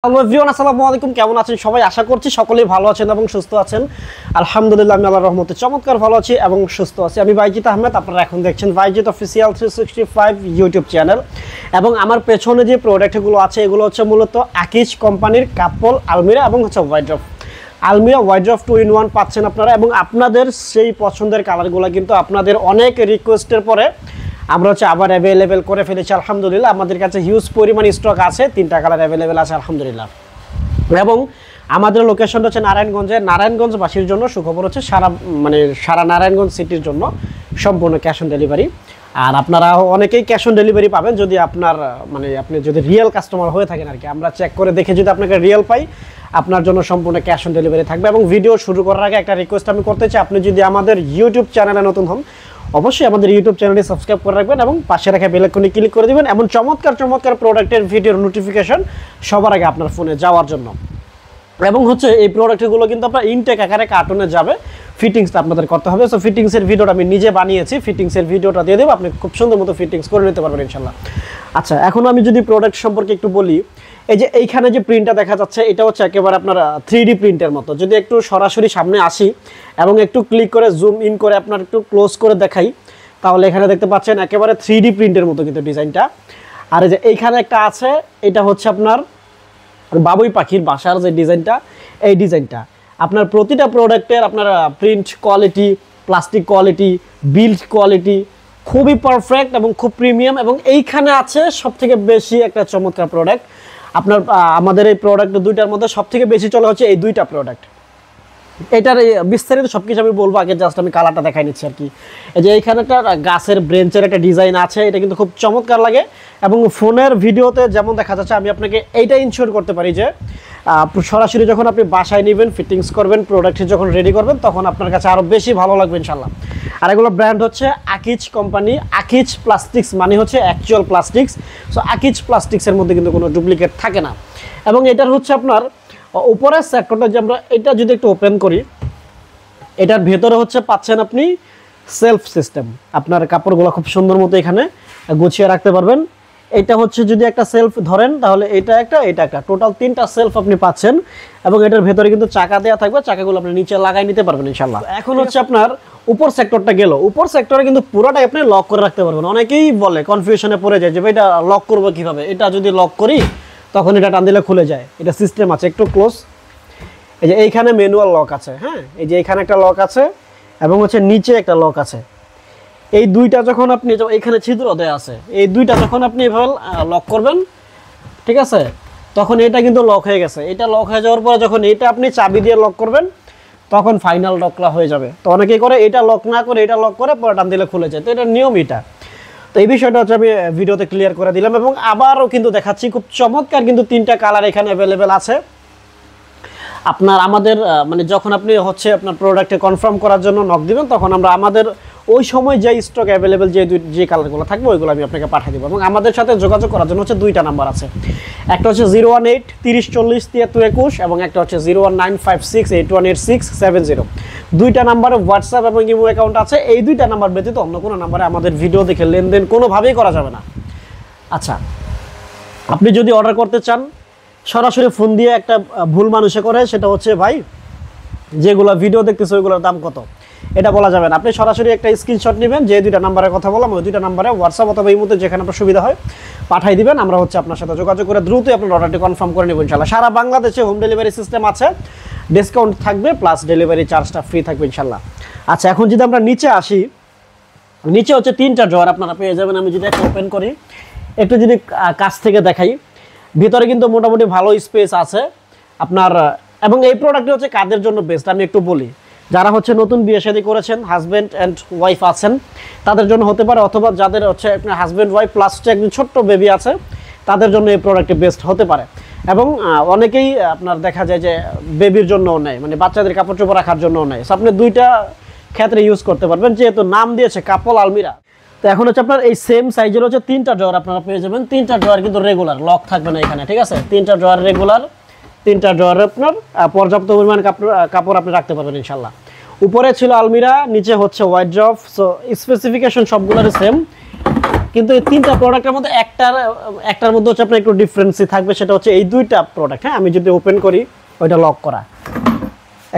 Hello everyone, আসসালামু আলাইকুম। কেমন আছেন সবাই? আশা করছি সকলেই ভালো আছেন এবং সুস্থ আছেন। আলহামদুলিল্লাহ, আমি আল্লাহর রহমতে চমৎকার ভালো আছি এবং সুস্থ আছি। আমি বাইজিত আহমেদ, আপনারা এখন দেখছেন বাইজিত অফিসিয়াল 365 ইউটিউব চ্যানেল। এবং আমার পেছনে যে প্রোডাক্টগুলো আছে এগুলো হচ্ছে মূলত আকিজ কোম্পানির কাপল আলমিরা এবং হচ্ছে ওয়াইড্রপ। আলমিরা ওয়াইড্রপ 2-in-1 পাচ্ছেন আপনারা, এবং আপনাদের সেই পছন্দের কালারগুলো কিন্তু আপনাদের অনেক রিকোয়েস্টের পরে আমরা হচ্ছে আবার অ্যাভেলেবেল করে ফেলেছি। আলহামদুলিল্লাহ, আমাদের কাছে হিউজ পরিমাণ স্টক আছে, 3টা কালার অ্যাভেলেবেল আছে আলহামদুলিল্লাহ। এবং আমাদের লোকেশনটা হচ্ছে নারায়ণগঞ্জে। নারায়ণগঞ্জবাসীর জন্য সুখবর হচ্ছে সারা নারায়ণগঞ্জ সিটির জন্য সম্পূর্ণ ক্যাশ অন ডেলিভারি। আর আপনারা অনেকেই ক্যাশ অন ডেলিভারি পাবেন যদি আপনি যদি রিয়েল কাস্টমার হয়ে থাকেন আর কি। আমরা চেক করে দেখে যদি আপনাকে রিয়েল পাই, আপনার জন্য সম্পূর্ণ ক্যাশ অন ডেলিভারি থাকবে। এবং ভিডিও শুরু করার আগে একটা রিকোয়েস্ট আমি করতে চাই, আপনি যদি আমাদের ইউটিউব চ্যানেলে নতুন হন অবশ্যই আমাদের ইউটিউব চ্যানেলটি সাবস্ক্রাইব করে রাখবেন এবং পাশে রাখা বেল আইকনে ক্লিক করে দিবেন, এমন চমৎকার প্রোডাক্টের ভিডিওর নোটিফিকেশন সবার আগে আপনার ফোনে যাওয়ার জন্য। এবং হচ্ছে এই প্রোডাক্টগুলো কিন্তু আপনার ইনটেক আকারে কার্টুনে যাবে, ফিটিংসটা আপনাদের করতে হবে। সো ফিটিংসের ভিডিওটা আমি নিজে বানিয়েছি, ফিটিংসের ভিডিওটা দিয়ে দেবো, আপনি খুব সুন্দর মতো ফিটিংস করে নিতে পারবেন ইনশাল্লাহ। আচ্ছা, এখন আমি যদি প্রোডাক্ট সম্পর্কে একটু বলি, এই যে এইখানে যে প্রিন্টটা দেখা যাচ্ছে এটা হচ্ছে একেবারে আপনার 3D প্রিন্টের মতো। যদি একটু সরাসরি সামনে আসি এবং একটু ক্লিক করে জুম ইন করে আপনার একটু ক্লোজ করে দেখাই, তাহলে এখানে দেখতে পাচ্ছেন একেবারে 3D প্রিন্টের মতো কিন্তু ডিজাইনটা। আর এই যে এইখানে একটা আছে, এটা হচ্ছে আপনার বাবুই পাখির বাসার যে ডিজাইনটা, এই ডিজাইনটা আপনার প্রতিটা প্রোডাক্টের আপনার print quality, plastic quality, build quality খুবই পারফেক্ট এবং খুব প্রিমিয়াম। এবং এইখানে আছে সবথেকে বেশি একটা চমৎকার প্রোডাক্ট আপনার আমাদের এই প্রোডাক্ট দুইটার মধ্যে সবথেকে বেশি চলে হচ্ছে এই দুইটা প্রোডাক্ট। এটার বিস্তারিত সব কিছু আমি বলবো, আগে জাস্ট আমি কালারটা দেখাই নিচ্ছি আর কি। এই যে এইখানে একটা গাছের ব্রেঞ্চের একটা ডিজাইন আছে, এটা কিন্তু খুব চমৎকার লাগে। এবং ফোনের ভিডিওতে যেমন দেখা যাচ্ছে, আমি আপনাকে এইটা ইনশিওর করতে পারি যে সরাসরি যখন আপনি বাসায় নেবেন, ফিটিংস করবেন, প্রোডাক্টটি যখন রেডি করবেন, তখন আপনার কাছে আরও বেশি ভালো লাগবে ইনশাল্লাহ। আর এগুলো ব্র্যান্ড হচ্ছে আকিজ কোম্পানি। আকিজ প্লাস্টিক্স মানে হচ্ছে অ্যাকচুয়াল প্লাস্টিক্স। সো আকিজ প্লাস্টিক্সের মধ্যে কিন্তু কোনো ডুপ্লিকেট থাকে না। এবং এটার হচ্ছে আপনার উপরের সেক্টরটা যে আমরা এটা যদি একটু ওপেন করি, এটার ভেতরে হচ্ছে পাচ্ছেন আপনি সেলফ সিস্টেম। আপনার কাপড়গুলো খুব সুন্দর মতো এখানে গুছিয়ে রাখতে পারবেন। এটা হচ্ছে যদি একটা সেলফ ধরেন, তাহলে এটা একটা টোটাল 3টা সেলফ আপনি পাচ্ছেন। এবং এটার ভেতরে কিন্তু চাকা দেওয়া থাকবে, চাকাগুলো আপনি নিচে লাগাই নিতে পারবেন ইনশাল্লাহ। এখন হচ্ছে আপনার উপর সেক্টরটা গেল, উপর সেক্টরে কিন্তু পুরোটাই আপনি লক করে রাখতে পারবেন। অনেকেই বলে, কনফিউশনে পড়ে যায় যে ভাই এটা লক করবো কিভাবে, এটা যদি লক করি তখন এটা টান দিলে খুলে যায়। এটা সিস্টেম আছে, একটু ক্লোজ। এই যে এইখানে ম্যানুয়াল লক আছে, হ্যাঁ, এই যে এইখানে একটা লক আছে এবং হচ্ছে নিচে একটা লক আছে। এই দুইটা যখন আপনি, এইখানে ছিদ্র দেওয়া আছে, এই দুইটা যখন আপনি এভাবে লক করবেন, ঠিক আছে, তখন এটা কিন্তু লক হয়ে গেছে। এটা লক হয়ে যাওয়ার পরে যখন এটা আপনি চাবি দিয়ে লক করবেন, তখন ফাইনাল লকটা হয়ে যাবে। তো অনেকেই করে এটা লক না করে এটা লক করে পরে টান দিলে খুলে যায়, তো এটা নিয়ম এটা। তো এই বিষয়টা হচ্ছে আমি ভিডিওতে ক্লিয়ার করে দিলাম। এবং আবারও কিন্তু দেখাচ্ছি, খুব চমৎকার কিন্তু 3টা কালার এখানে অ্যাভেলেবেল আছে। আপনার আমাদের যখন আপনি হচ্ছে আপনার প্রোডাক্টে কনফার্ম করার জন্য নক দিবেন, তখন আমরা আমাদের ওই সময় যে স্টক অ্যাভেলেবেল যে কালারগুলো থাকবে ওইগুলো আমি আপনাকে পাঠিয়ে দেবো। এবং আমাদের সাথে যোগাযোগ করার জন্য হচ্ছে 2টা নাম্বার আছে, একটা হচ্ছে 018 30 40 73 21 এবং একটা হচ্ছে 01956 8186 70। 2টা নাম্বারে হোয়াটসঅ্যাপ এবং ইমো অ্যাকাউন্ট আছে। এই 2টা নাম্বার ব্যতীত অন্য কোনো নাম্বারে আমাদের ভিডিও দেখে লেনদেন কোনোভাবেই করা যাবে না। আচ্ছা, আপনি যদি অর্ডার করতে চান, সরাসরি ফোন দিয়ে একটা ভুল মানুষে করে, সেটা হচ্ছে ভাই যেগুলো ভিডিও দেখতেছে ওইগুলোর দাম কত, এটা বলা যাবে না। আপনি সরাসরি একটা স্ক্রিনশট নেবেন, যে 2টা নাম্বারের কথা বললাম ওই 2টা নাম্বারে হোয়াটসঅ্যাপ অথবা ইমোতে যেখানে আপনার সুবিধা হয় পাঠিয়ে দিবেন। আমরা হচ্ছে আপনার সাথে যোগাযোগ করে দ্রুতই আপনার অর্ডারটি কনফার্ম করে নেব ইনশাল্লাহ। সারা বাংলাদেশে হোম ডেলিভারি সিস্টেম আছে, ডিসকাউন্ট থাকবে, প্লাস ডেলিভারি চার্জটা ফ্রি থাকবে ইনশাল্লাহ। আচ্ছা, এখন যদি আমরা নিচে আসি, নিচে হচ্ছে 3টা ড্রয়ার আপনারা পেয়ে যাবেন। আমি যদি একটা ওপেন করি, একটু যদি কাছ থেকে দেখাই, ভিতরে কিন্তু মোটামুটি ভালো স্পেস আছে আপনার। এবং এই প্রোডাক্টটি হচ্ছে কাদের জন্য বেস্ট আমি একটু বলি, যারা হচ্ছে নতুন বিয়ে শাদী করেছেন, হাজব্যান্ড অ্যান্ড ওয়াইফ আছেন, তাদের জন্য হতে পারে, অথবা যাদের হচ্ছে আপনার হাজব্যান্ড ওয়াইফ প্লাস একজন ছোট্ট বেবি আছে, তাদের জন্য এই প্রোডাক্টটি বেস্ট হতে পারে। এবং অনেকেই আপনার দেখা যায় যে বেবির জন্যও নেয়, বাচ্চাদের কাপড় চোপড় রাখার জন্যও নেয়। সো আপনি 2টা ক্ষেত্রে ইউজ করতে পারবেন, যেহেতু নাম দিয়েছে কাপল আলমিরা। তো এখন হচ্ছে আপনার এই সেম সাইজের হচ্ছে 3টা ড্রয়ার আপনারা পেয়ে যাবেন। 3টা ড্রয়ার কিন্তু রেগুলার, লক থাকবে না এখানে, ঠিক আছে। 3টা ড্রয়ার রেগুলার, 3টা ড্রয়ারে আপনার পর্যাপ্ত পরিমাণ কাপড় আপনি রাখতে পারবেন ইনশাল্লাহ। উপরে ছিল আলমিরা, নিচে হচ্ছে ওয়াইড্রপ। সো স্পেসিফিকেশন সবগুলোর সেম। কিন্তু এই তিনটা প্রোডাক্টের মধ্যে একটার মধ্যে হচ্ছে আপনার একটু ডিফারেন্সই থাকবে, সেটা হচ্ছে এই দুইটা প্রোডাক্ট। হ্যাঁ, আমি যদি ওপেন করি ওইটা লক করা,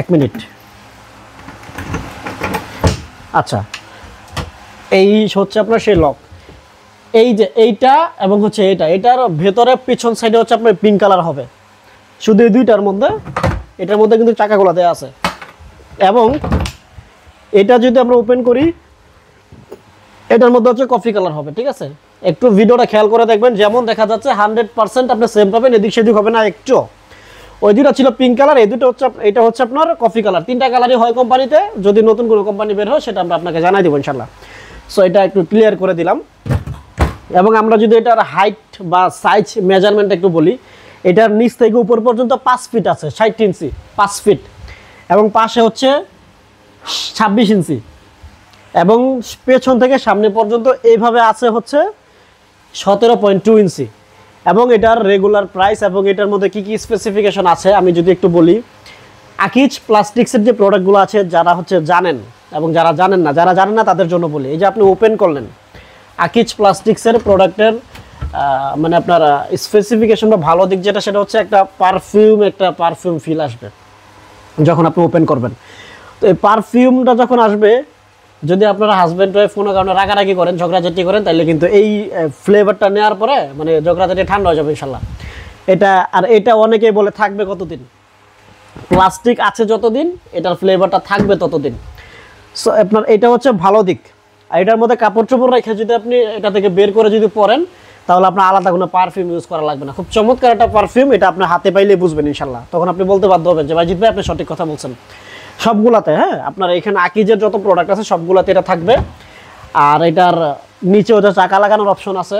1 মিনিট। আচ্ছা, এই হচ্ছে আপনার সেই লক। এই যে এইটা এবং হচ্ছে এটার ভেতরে পিছন সাইডে হচ্ছে আপনার পিঙ্ক কালার হবে, শুধু এই দুইটার মধ্যে। এটার মধ্যে কিন্তু চাকাগুলো দেওয়া আছে। এবং এটা যদি আমরা ওপেন করি, এটার মধ্যে হচ্ছে কফি কালার হবে। ঠিক আছে, একটু ভিডিওটা খেয়াল করে দেখবেন, যেমন দেখা যাচ্ছে 100% আপনি সেম পাবেন, এদিক সেদিক হবে না একটু। ওই দুটো ছিল পিঙ্ক কালার, এই দুটো হচ্ছে, এটা হচ্ছে আপনার কফি কালার। তিনটা কালারই হয় কোম্পানিতে, যদি নতুন কোনো কোম্পানি বের হয় সেটা আমরা আপনাকে জানাই দেবো ইনশাল্লাহ। সো এটা একটু ক্লিয়ার করে দিলাম। এবং আমরা যদি এটার হাইট বা সাইজ মেজারমেন্ট একটু বলি, এটার নিচ থেকে উপর পর্যন্ত 5 ফিট আছে, 60 ইঞ্চি 5 ফিট, এবং পাশে হচ্ছে 26 ইঞ্চি, এবং পেছন থেকে সামনে পর্যন্ত এইভাবে আছে হচ্ছে 17.2 ইঞ্চি। এবং এটার রেগুলার প্রাইস এবং এটার মধ্যে কি কি স্পেসিফিকেশন আছে আমি যদি একটু বলি। আকিজ প্লাস্টিক্সের যে প্রোডাক্টগুলো আছে, যারা হচ্ছে জানেন এবং যারা জানেন না তাদের জন্য বলি। এই যে আপনি ওপেন করলেন আকিজ প্লাস্টিক্সের প্রোডাক্টের মানে আপনার স্পেসিফিকেশন বা ভালো দিক যেটা, সেটা হচ্ছে একটা পারফিউম ফিল আসবে যখন আপনি ওপেন করবেন। তো এই পারফিউমটা যখন আসবে, যদি আপনারা হাজব্যান্ড ওয়াইফ কোনো কারণে রাগারাগি করেন, ঝগড়াঝাটি করেন, তাহলে কিন্তু এই ফ্লেভারটা নেওয়ার পরে মানে ঝগড়াঝাটি ঠান্ডা হয়ে যাবে ইনশাল্লাহ। এটা অনেকেই বলে থাকবে কতদিন, প্লাস্টিক আছে যতদিন এটার ফ্লেভারটা থাকবে ততদিন। সো আপনার এটা হচ্ছে ভালো দিক। আর এটার মধ্যে কাপড় চোপড় রেখে যদি আপনি এটা থেকে বের করে যদি পরেন, তাহলে আপনার আলাদা কোনো পারফিউম ইউজ করা লাগবে না। খুব চমৎকার একটা পারফিউম, এটা আপনার হাতে পাইলে বুঝবেন ইনশাল্লাহ। তখন আপনি বলতে বাধ্য হবেন যে ভাই আপনি সঠিক কথা বলছেন। সবগুলাতে, হ্যাঁ, আপনার এখানে আকিজের যত প্রোডাক্ট আছে সবগুলাতে এটা থাকবে। আর এটার নিচে হচ্ছে চাকা লাগানোর অপশন আছে।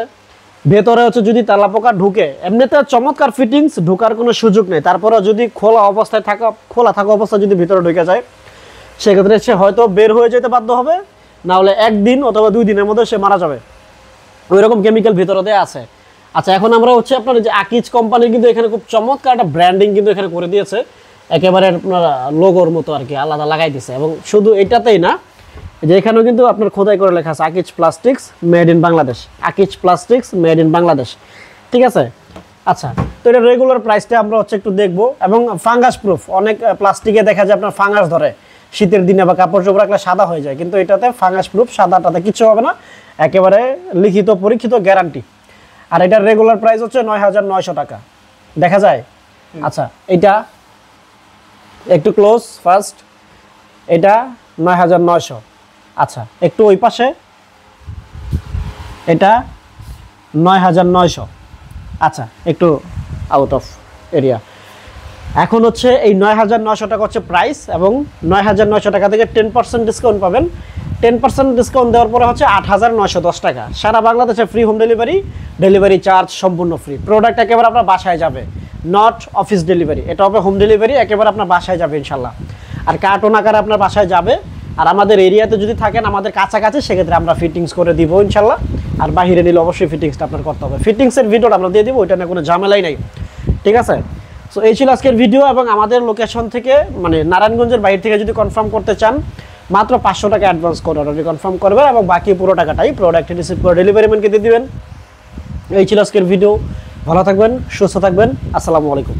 ভেতরে হচ্ছে যদি তেলাপোকা ঢুকে, এমনিতে চমৎকার ফিটিংস, ঢোকার কোনো সুযোগ নেই। তারপরে যদি খোলা থাকা অবস্থায় যদি ভিতরে ঢুকে যায়, সেক্ষেত্রে সে হয়তো বের হয়ে যেতে বাধ্য হবে, না হলে 1 দিন অথবা 2 দিনের মধ্যে সে মারা যাবে। ওইরকম কেমিক্যাল ভিতরে দেওয়া আছে। আচ্ছা, এখন আমরা হচ্ছে আপনার যে আকিজ কোম্পানি কিন্তু এখানে খুব চমৎকার একটা ব্র্যান্ডিং কিন্তু এখানে করে দিয়েছে, একেবারে আপনার লোগোর মতো আর কি আলাদা লাগাই দিছে। এবং শুধু এটাতেই না, যে এখানেও কিন্তু আপনার খোদাই করে লেখা আছে Akij plastics made in Bangladesh, Akij plastics made in Bangladesh. ঠিক আছে। আচ্ছা, তো এটা রেগুলার প্রাইসটা আমরা হচ্ছে একটু দেখবো। এবং ফাঙ্গাস প্রুফ, অনেক প্লাস্টিকে দেখা যায় আপনার ফাঙ্গাস ধরে শীতের দিনে, বা কাপড় চোপড় রাখলে সাদা হয়ে যায়, কিন্তু এটাতে ফাঙ্গাস প্রুফ, সাদাটাতে কিছু হবে না, একেবারে লিখিত পরীক্ষিত গ্যারান্টি। আর এটার রেগুলার প্রাইস হচ্ছে 9,900 টাকা। দেখা যায়। আচ্ছা, এটা একটু ক্লোজ ফার্স্ট, এটা 9,900। আচ্ছা, একটু ওই পাশে, এটা 9,900। আচ্ছা, একটু আউট অফ এরিয়া। এখন হচ্ছে এই 9,900 টাকা হচ্ছে প্রাইস, এবং 9,900 টাকা থেকে 10% ডিসকাউন্ট পাবেন। 10% ডিসকাউন্ট দেওয়ার পরে হচ্ছে 8,910 টাকা। সারা বাংলাদেশে ফ্রি হোম ডেলিভারি চার্জ সম্পূর্ণ ফ্রি। প্রোডাক্ট একেবারে আপনার বাসায় যাবে, নট অফিস ডেলিভারি। এটা হবে হোম ডেলিভারি, একেবারে আপনার বাসায় যাবে ইনশাল্লাহ। আর কার্টন আকারে আপনার বাসায় যাবে। আর আমাদের এরিয়াতে যদি থাকেন, আমাদের কাছাকাছি, সেক্ষেত্রে আমরা ফিটিংস করে দিব ইনশাল্লাহ। আর বাহিরে নিলে অবশ্যই ফিটিংসটা আপনার করতে হবে। ফিটিংসের ভিডিওটা আমরা দিয়ে দিব, ওইটা নিয়ে কোনো ঝামেলাই নাই। ঠিক আছে। সো এই ছিল আজকের ভিডিও। এবং আমাদের লোকেশন থেকে, মানে নারায়ণগঞ্জের বাইরে থেকে যদি কনফার্ম করতে চান, মাত্র 500 টাকা অ্যাডভান্স করে অলরেডি কনফার্ম করবেন, এবং বাকি পুরো টাকাটাই প্রোডাক্ট রিসিভ করে ডেলিভারি ম্যানকে দিয়ে দিবেন। এই ছিল আজকের ভিডিও। ভালো থাকবেন, সুস্থ থাকবেন। আসসালামু আলাইকুম।